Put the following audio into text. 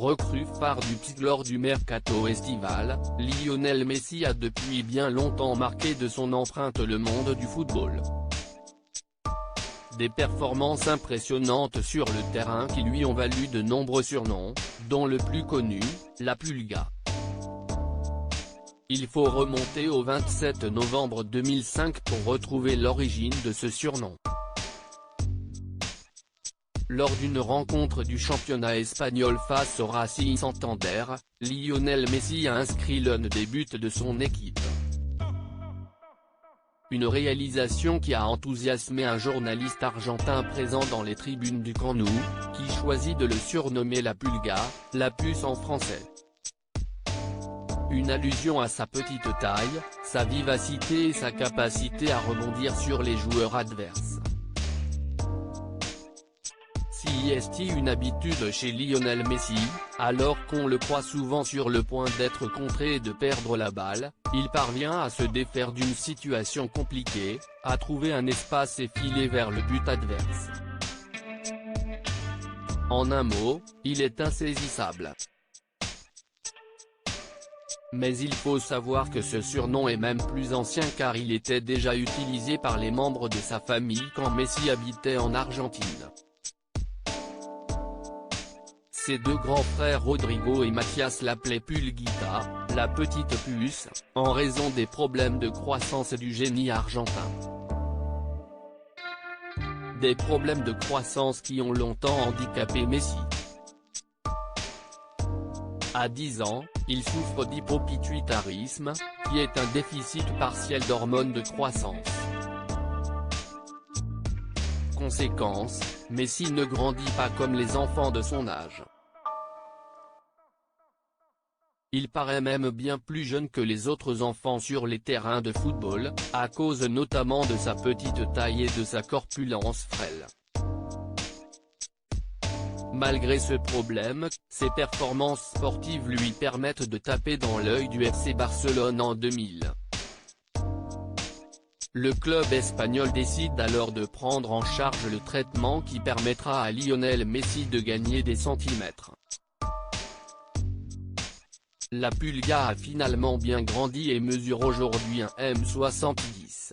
recrue phare du PSG lors du mercato estival, Lionel Messi a depuis bien longtemps marqué de son empreinte le monde du football. Des performances impressionnantes sur le terrain qui lui ont valu de nombreux surnoms, dont le plus connu, la Pulga. Il faut remonter au 27 novembre 2005 pour retrouver l'origine de ce surnom. Lors d'une rencontre du championnat espagnol face au Racing Santander, Lionel Messi a inscrit l'un des buts de son équipe. Une réalisation qui a enthousiasmé un journaliste argentin présent dans les tribunes du Camp Nou, qui choisit de le surnommer la Pulga, la puce en français. Une allusion à sa petite taille, sa vivacité et sa capacité à rebondir sur les joueurs adverses. Si est une habitude chez Lionel Messi, alors qu'on le croit souvent sur le point d'être contré et de perdre la balle, il parvient à se défaire d'une situation compliquée, à trouver un espace et filer vers le but adverse. En un mot, il est insaisissable. Mais il faut savoir que ce surnom est même plus ancien car il était déjà utilisé par les membres de sa famille quand Messi habitait en Argentine. Ses deux grands frères Rodrigo et Mathias l'appelaient Pulguita, la petite puce, en raison des problèmes de croissance du génie argentin. Des problèmes de croissance qui ont longtemps handicapé Messi. À 10 ans, il souffre d'hypopituitarisme, qui est un déficit partiel d'hormones de croissance. Conséquence, Messi ne grandit pas comme les enfants de son âge. Il paraît même bien plus jeune que les autres enfants sur les terrains de football, à cause notamment de sa petite taille et de sa corpulence frêle. Malgré ce problème, ses performances sportives lui permettent de taper dans l'œil du FC Barcelone en 2000. Le club espagnol décide alors de prendre en charge le traitement qui permettra à Lionel Messi de gagner des centimètres. La Pulga a finalement bien grandi et mesure aujourd'hui un m 70.